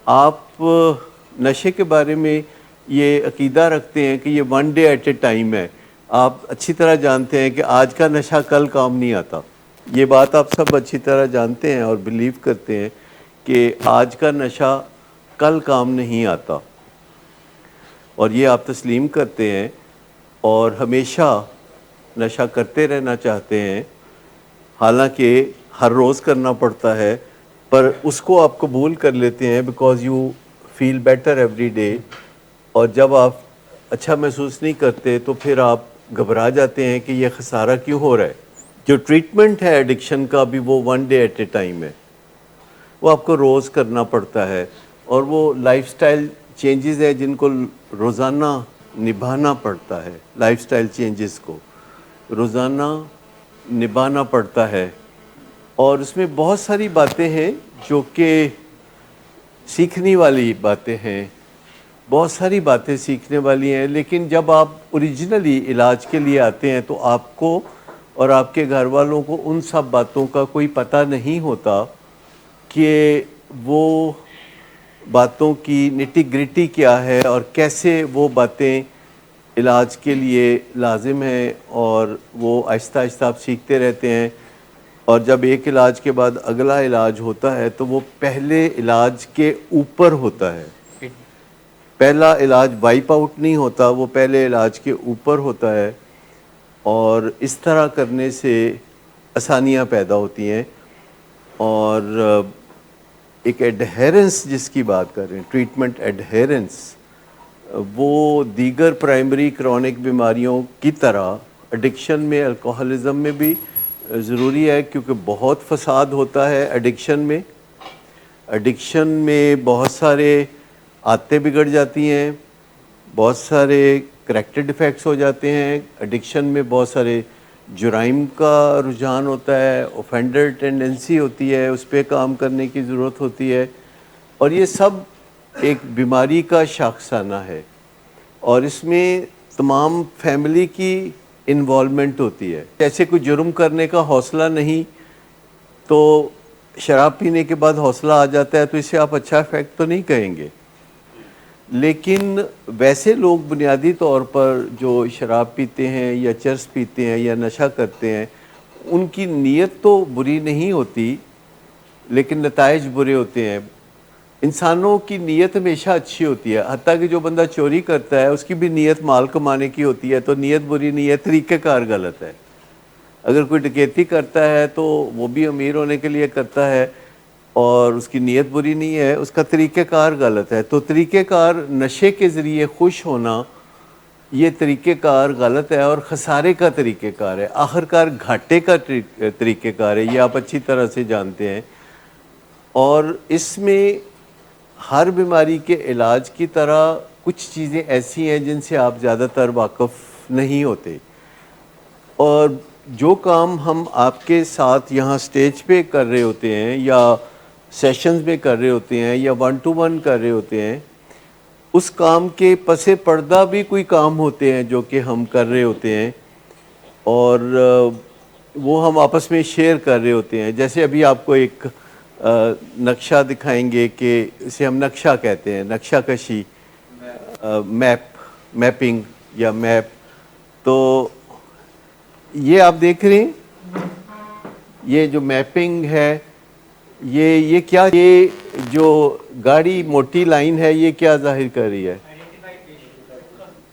آپ نشے کے بارے میں یہ عقیدہ رکھتے ہیں کہ یہ one day at a time ہے. آپ اچھی طرح جانتے ہیں کہ آج کا نشہ کل کام نہیں آتا. یہ بات آپ سب اچھی طرح جانتے ہیں اور بلیو کرتے ہیں کہ آج کا نشہ کل کام نہیں آتا، اور یہ آپ تسلیم کرتے ہیں اور ہمیشہ نشہ کرتے رہنا چاہتے ہیں، حالانکہ ہر روز کرنا پڑتا ہے، پر اس کو آپ قبول کر لیتے ہیں because you feel better every day. اور جب آپ اچھا محسوس نہیں کرتے تو پھر آپ گھبرا جاتے ہیں کہ یہ خسارہ کیوں ہو رہا ہے. جو ٹریٹمنٹ ہے ایڈکشن کا بھی وہ one day at a time ہے، وہ آپ کو روز کرنا پڑتا ہے، اور وہ لائف سٹائل چینجز ہے جن کو روزانہ نبھانا پڑتا ہے. لائف سٹائل چینجز کو روزانہ نبھانا پڑتا ہے، اور اس میں بہت ساری باتیں ہیں جو کہ سیکھنے والی باتیں ہیں، بہت ساری باتیں سیکھنے والی ہیں. لیکن جب آپ اوریجنلی علاج کے لیے آتے ہیں تو آپ کو اور آپ کے گھر والوں کو ان سب باتوں کا کوئی پتہ نہیں ہوتا کہ وہ باتوں کی نٹی گریٹی کیا ہے اور کیسے وہ باتیں علاج کے لیے لازم ہیں، اور وہ آہستہ آہستہ آپ سیکھتے رہتے ہیں. اور جب ایک علاج کے بعد اگلا علاج ہوتا ہے تو وہ پہلے علاج کے اوپر ہوتا ہے. پہلا علاج وائپ آؤٹ نہیں ہوتا، وہ پہلے علاج کے اوپر ہوتا ہے، اور اس طرح کرنے سے آسانیاں پیدا ہوتی ہیں. اور ایک ایڈہیرنس جس کی بات کر رہے ہیں، ٹریٹمنٹ ایڈہیرنس، وہ دیگر پرائمری کرونک بیماریوں کی طرح ایڈکشن میں، الکوہلزم میں بھی ضروری ہے، کیونکہ بہت فساد ہوتا ہے ایڈکشن میں. ایڈکشن میں بہت سارے عادتیں بگڑ جاتی ہیں، بہت سارے کریکٹر ڈیفیکٹس ہو جاتے ہیں. ایڈکشن میں بہت سارے جرائم کا رجحان ہوتا ہے، اوفینڈر ٹینڈنسی ہوتی ہے، اس پہ کام کرنے کی ضرورت ہوتی ہے. اور یہ سب ایک بیماری کا شاخسانہ ہے، اور اس میں تمام فیملی کی انوالومنٹ ہوتی ہے. جیسے کوئی جرم کرنے کا حوصلہ نہیں تو شراب پینے کے بعد حوصلہ آ جاتا ہے، تو اسے آپ اچھا افیکٹ تو نہیں کہیں گے. لیکن ویسے لوگ بنیادی طور پر جو شراب پیتے ہیں یا چرس پیتے ہیں یا نشہ کرتے ہیں، ان کی نیت تو بری نہیں ہوتی لیکن نتائج برے ہوتے ہیں. انسانوں کی نیت ہمیشہ اچھی ہوتی ہے، حتیٰ کہ جو بندہ چوری کرتا ہے اس کی بھی نیت مال کمانے کی ہوتی ہے، تو نیت بری نہیں ہے، طریقہ کار غلط ہے. اگر کوئی ڈکیتی کرتا ہے تو وہ بھی امیر ہونے کے لیے کرتا ہے اور اس کی نیت بری نہیں ہے، اس کا طریقہ کار غلط ہے. تو طریقہ کار نشے کے ذریعے خوش ہونا، یہ طریقہ کار غلط ہے اور خسارے کا طریقہ کار ہے، آخر کار گھاٹے کا طریقہ کار ہے. یہ آپ اچھی طرح سے جانتے ہیں. اور اس میں ہر بیماری کے علاج کی طرح کچھ چیزیں ایسی ہیں جن سے آپ زیادہ تر واقف نہیں ہوتے، اور جو کام ہم آپ کے ساتھ یہاں سٹیج پہ کر رہے ہوتے ہیں یا سیشنز میں کر رہے ہوتے ہیں یا ون ٹو ون کر رہے ہوتے ہیں، اس کام کے پس پردہ بھی کوئی کام ہوتے ہیں جو کہ ہم کر رہے ہوتے ہیں، اور وہ ہم آپس میں شیئر کر رہے ہوتے ہیں. جیسے ابھی آپ کو ایک نقشہ دکھائیں گے کہ اسے ہم نقشہ کہتے ہیں، نقشہ کشی، میپنگ یا میپ. تو یہ آپ دیکھ رہے ہیں، یہ جو میپنگ ہے، یہ کیا، یہ جو گاڑی موٹی لائن ہے یہ کیا ظاہر کر رہی ہے؟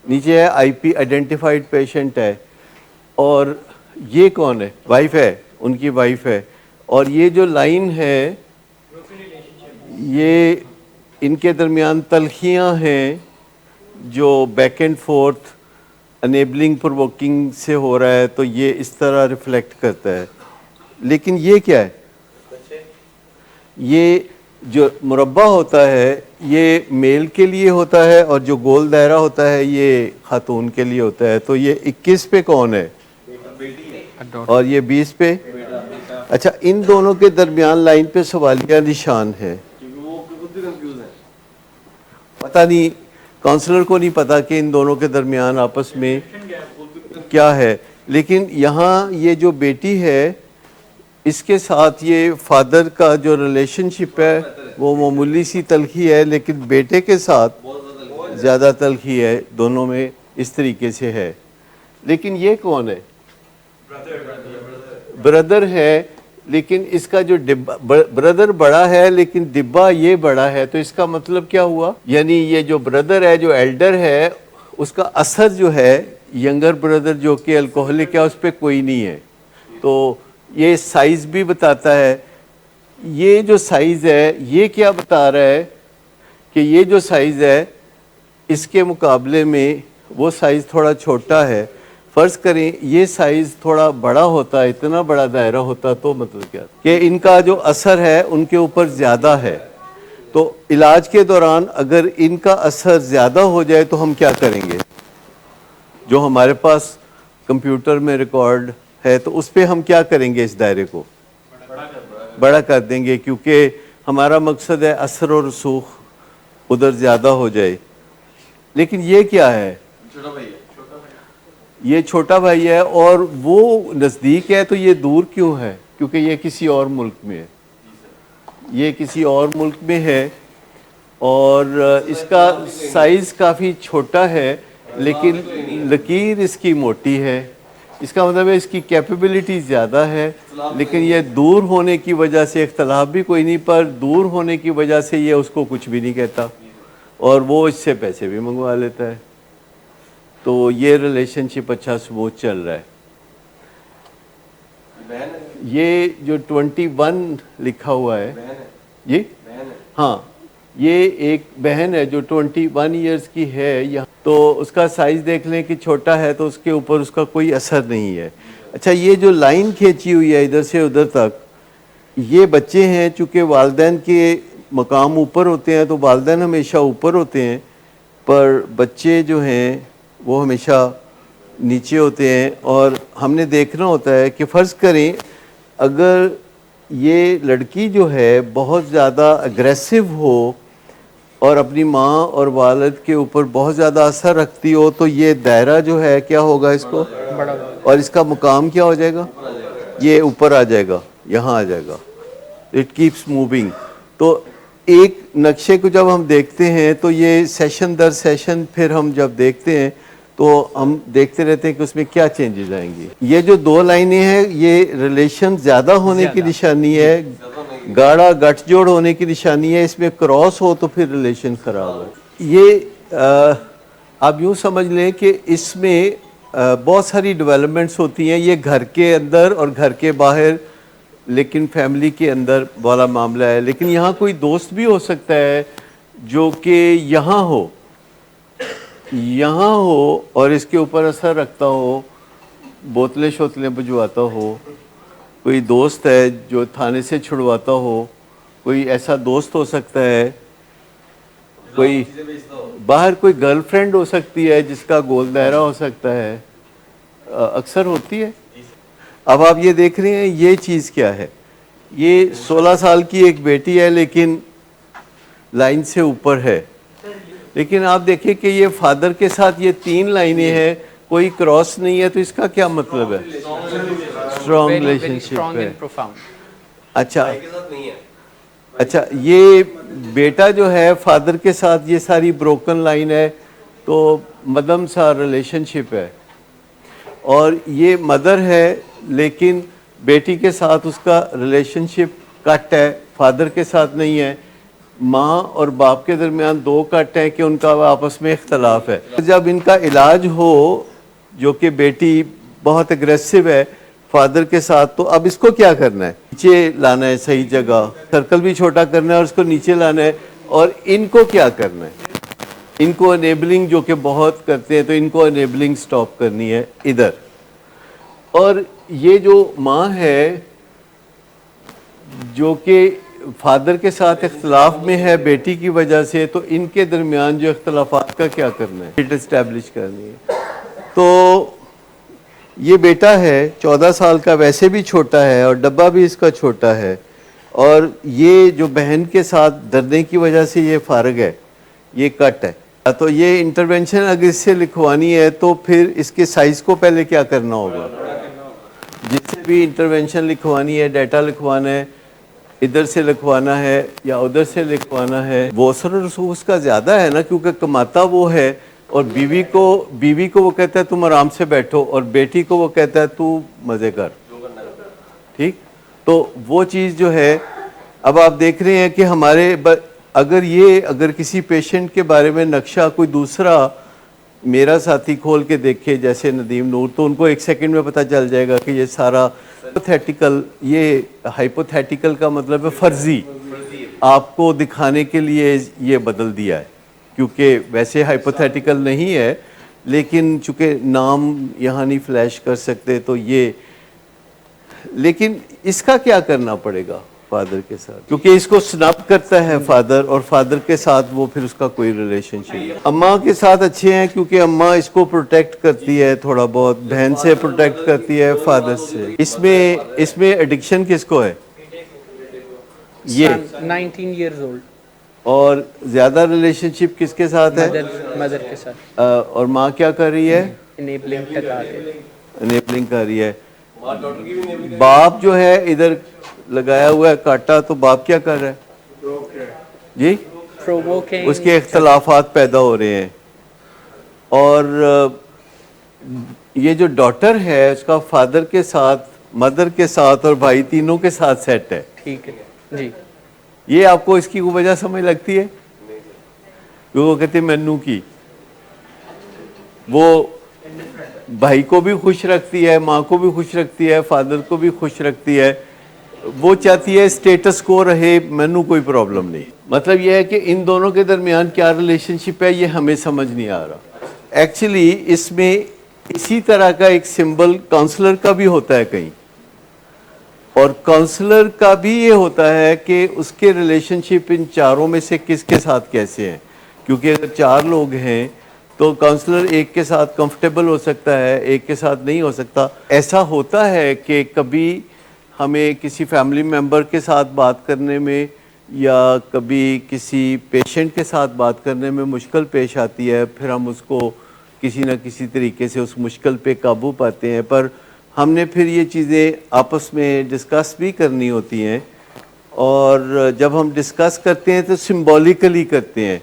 نیچے ہے آئی پی، آئیڈینٹیفائڈ پیشنٹ ہے. اور یہ کون ہے؟ وائف ہے، ان کی وائف ہے. اور یہ جو لائن ہے یہ ان کے درمیان تلخیاں ہیں جو back and forth enabling provoking سے ہو رہا ہے، تو یہ اس طرح ریفلیکٹ کرتا ہے. لیکن یہ کیا ہے؟ یہ جو مربع ہوتا ہے یہ میل کے لیے ہوتا ہے، اور جو گول دائرہ ہوتا ہے یہ خاتون کے لیے ہوتا ہے. تو یہ 21 پہ کون ہے اور یہ 20 پہ؟ اچھا، ان دونوں کے درمیان لائن پہ سوالیہ نشان ہے. پتہ نہیں، کاؤنسلر کو نہیں پتا کہ ان دونوں کے درمیان آپس میں کیا ہے. لیکن یہاں یہ جو بیٹی ہے اس کے ساتھ یہ فادر کا جو ریلیشن شپ ہے وہ معمولی سی تلخی ہے، لیکن بیٹے کے ساتھ زیادہ تلخی ہے، دونوں میں اس طریقے سے ہے. لیکن یہ کون ہے؟ بردر ہے، لیکن اس کا جو ڈبہ، بردر بڑا ہے لیکن ڈبہ یہ بڑا ہے، تو اس کا مطلب کیا ہوا؟ یعنی یہ جو بردر ہے، جو ایلڈر ہے، اس کا اثر جو ہے ینگر بردر جو کہ الکوہلک ہے اس پہ کوئی نہیں ہے. تو یہ سائز بھی بتاتا ہے. یہ جو سائز ہے یہ کیا بتا رہا ہے کہ یہ جو سائز ہے اس کے مقابلے میں وہ سائز تھوڑا چھوٹا ہے. فرض کریں یہ سائز تھوڑا بڑا ہوتا، اتنا بڑا دائرہ ہوتا، تو مطلب کیا کہ ان کا جو اثر ہے ان کے اوپر زیادہ ہے. تو علاج کے دوران اگر ان کا اثر زیادہ ہو جائے تو ہم کیا کریں گے؟ جو ہمارے پاس کمپیوٹر میں ریکارڈ ہے تو اس پہ ہم کیا کریں گے؟ اس دائرے کو بڑا کر دیں گے، کیونکہ ہمارا مقصد ہے اثر و رسوخ ادھر زیادہ ہو جائے. لیکن یہ کیا ہے؟ یہ چھوٹا بھائی ہے اور وہ نزدیک ہے، تو یہ دور کیوں ہے؟ کیونکہ یہ کسی اور ملک میں ہے. یہ کسی اور ملک میں ہے اور اس کا سائز کافی چھوٹا ہے، لیکن لکیر اس کی موٹی ہے. اس کا مطلب ہے اس کی کیپیبلٹی زیادہ ہے، لیکن یہ دور ہونے کی وجہ سے، اختلاف بھی کوئی نہیں، پر دور ہونے کی وجہ سے یہ اس کو کچھ بھی نہیں کہتا اور وہ اس سے پیسے بھی منگوا لیتا ہے. تو یہ ریلیشن شپ اچھا سموتھ چل رہا ہے. یہ جو 21 لکھا ہوا ہے جی ہاں، یہ ایک بہن ہے جو 21 ایئرز کی ہے یہاں. تو اس کا سائز دیکھ لیں کہ چھوٹا ہے، تو اس کے اوپر اس کا کوئی اثر نہیں ہے. اچھا، یہ جو لائن کھینچی ہوئی ہے ادھر سے ادھر تک، یہ بچے ہیں. چونکہ والدین کے مقام اوپر ہوتے ہیں تو والدین ہمیشہ اوپر ہوتے ہیں، پر بچے جو ہیں وہ ہمیشہ نیچے ہوتے ہیں. اور ہم نے دیکھنا ہوتا ہے کہ فرض کریں اگر یہ لڑکی جو ہے بہت زیادہ اگریسو ہو اور اپنی ماں اور والد کے اوپر بہت زیادہ اثر رکھتی ہو، تو یہ دائرہ جو ہے کیا ہوگا؟ اس کو اور اس کا مقام کیا ہو جائے گا؟ یہ اوپر آ جائے گا، یہاں آ جائے گا. It keeps moving. تو ایک نقشے کو جب ہم دیکھتے ہیں تو یہ سیشن در سیشن پھر ہم جب دیکھتے ہیں تو ہم دیکھتے رہتے ہیں کہ اس میں کیا چینجز آئیں گی. یہ جو دو لائنیں ہیں یہ ریلیشن زیادہ ہونے کی نشانی ہے، گاڑھا گٹھ جوڑ ہونے کی نشانی ہے. اس میں کراس ہو تو پھر ریلیشن خراب ہو. یہ آپ یوں سمجھ لیں کہ اس میں بہت ساری ڈیولپمنٹس ہوتی ہیں. یہ گھر کے اندر اور گھر کے باہر، لیکن فیملی کے اندر والا معاملہ ہے. لیکن یہاں کوئی دوست بھی ہو سکتا ہے جو کہ یہاں ہو اور اس کے اوپر اثر رکھتا ہو، بوتلیں شوتلیں بجواتا ہو. کوئی دوست ہے جو تھانے سے چھڑواتا ہو، کوئی ایسا دوست ہو سکتا ہے. کوئی باہر کوئی گرل فرینڈ ہو سکتی ہے جس کا گول دائرہ ہو سکتا ہے، اکثر ہوتی ہے. اب آپ یہ دیکھ رہے ہیں یہ چیز کیا ہے؟ یہ 16 سال کی ایک بیٹی ہے لیکن لائن سے اوپر ہے. لیکن آپ دیکھیں کہ یہ فادر کے ساتھ یہ 3 لائنیں ہیں، کوئی کراس نہیں ہے. تو اس کا کیا مطلب ہے؟ اسٹرانگ ریلیشن شپ ہے. اچھا یہ بیٹا جو ہے فادر کے ساتھ یہ ساری بروکن لائن ہے، تو مدم سا ریلیشن شپ ہے. اور یہ مدر ہے لیکن بیٹی کے ساتھ اس کا ریلیشن شپ کٹ ہے، فادر کے ساتھ نہیں ہے. ماں اور باپ کے درمیان 2 کٹ ہیں کہ ان کا آپس میں اختلاف ہے. جب ان کا علاج ہو، جو کہ بیٹی بہت اگریسو ہے فادر کے ساتھ، تو اب اس کو کیا کرنا ہے؟ نیچے لانا ہے صحیح جگہ، سرکل بھی چھوٹا کرنا ہے اور اس کو نیچے لانا ہے. اور ان کو کیا کرنا ہے؟ ان کو انیبلنگ جو کہ بہت کرتے ہیں، تو ان کو انیبلنگ سٹاپ کرنی ہے ادھر. اور یہ جو ماں ہے جو کہ فادر کے ساتھ اختلاف میں ہے بیٹی کی وجہ سے، تو ان کے درمیان جو اختلافات کا کیا کرنا ہے؟ اسٹیبلش کرنی ہے. تو یہ بیٹا ہے 14 سال کا، ویسے بھی چھوٹا ہے اور ڈبہ بھی اس کا چھوٹا ہے. اور یہ جو بہن کے ساتھ دردے کی وجہ سے یہ فارغ ہے، یہ کٹ ہے. تو یہ انٹرونشن اگر اس سے لکھوانی ہے تو پھر اس کے سائز کو پہلے کیا کرنا ہوگا؟ جس سے بھی انٹرونشن لکھوانی ہے، ڈیٹا لکھوانا ہے، ادھر سے لکھوانا ہے یا ادھر سے لکھوانا ہے، وہ اثر و رسوخ اس کا زیادہ ہے نا، کیونکہ کماتا وہ ہے، اور بیوی کو وہ کہتا ہے تم آرام سے بیٹھو، اور بیٹی کو وہ کہتا ہے تو مزے کر. ٹھیک، تو وہ چیز جو ہے، اب آپ دیکھ رہے ہیں کہ ہمارے اگر کسی پیشنٹ کے بارے میں نقشہ کوئی دوسرا میرا ساتھی کھول کے دیکھے جیسے ندیم نور، تو ان کو ایک سیکنڈ میں پتہ چل جائے گا کہ یہ سارا ہائپوتھیٹیکل، یہ ہائپوتھیٹیکل کا مطلب ہے فرضی، آپ کو دکھانے کے لیے یہ بدل دیا ہے، کیونکہ ویسے ہائپوتھیٹیکل نہیں ہے، لیکن چونکہ نام یہاں نہیں فلیش کر سکتے تو یہ. لیکن اس کا کیا کرنا پڑے گا فادر کے ساتھ، کیونکہ اس کو سنپ کرتا ہے فادر، اور فادر کے ساتھ وہ پھر اس کا کوئی ریلیشن شپ. اماں کے ساتھ اچھے ہیں کیونکہ اماں اس کو پروٹیکٹ کرتی ہے تھوڑا بہت، بہن سے پروٹیکٹ کرتی ہے، فادر سے. اس میں ایڈکشن کس کو ہے؟ یہ 19 years old. اور زیادہ ریلیشن شپ کس کے ساتھ ہے؟ مدر کے ساتھ. اور ماں کیا کر رہی ہے؟ انیبلنگ ٹکا کے. انیبلنگ کر رہی ہے. باپ جو ہے ادھر لگایا ہوا ہے کاٹا، تو باپ کیا کر رہا ہے؟ جی، اس کے اختلافات پیدا ہو رہے ہیں. اور یہ جو ڈاٹر ہے اس کا فادر کے ساتھ، مدر کے ساتھ اور بھائی تینوں کے ساتھ سیٹ ہے. ٹھیک ہے جی. یہ آپ کو اس کی وجہ سمجھ لگتی ہے؟ وہ کہتے ہیں مینو کی، وہ بھائی کو بھی خوش رکھتی ہے، ماں کو بھی خوش رکھتی ہے، فادر کو بھی خوش رکھتی ہے. وہ چاہتی ہے اسٹیٹس کو رہے، مینو کوئی پرابلم نہیں. مطلب یہ ہے کہ ان دونوں کے درمیان کیا ریلیشن شپ ہے یہ ہمیں سمجھ نہیں آ رہا. ایکچولی اس میں اسی طرح کا ایک سمبل کاؤنسلر کا بھی ہوتا ہے کہیں، اور کاؤنسلر کا بھی یہ ہوتا ہے کہ اس کے ریلیشن شپ ان چاروں میں سے کس کے ساتھ کیسے ہیں. کیونکہ اگر 4 لوگ ہیں تو کاؤنسلر ایک کے ساتھ کمفرٹیبل ہو سکتا ہے، ایک کے ساتھ نہیں ہو سکتا. ایسا ہوتا ہے کہ کبھی ہمیں کسی فیملی ممبر کے ساتھ بات کرنے میں یا کبھی کسی پیشنٹ کے ساتھ بات کرنے میں مشکل پیش آتی ہے، پھر ہم اس کو کسی نہ کسی طریقے سے اس مشکل پہ قابو پاتے ہیں. پر ہم نے پھر یہ چیزیں آپس میں ڈسکس بھی کرنی ہوتی ہیں، اور جب ہم ڈسکس کرتے ہیں تو سمبولیکلی کرتے ہیں.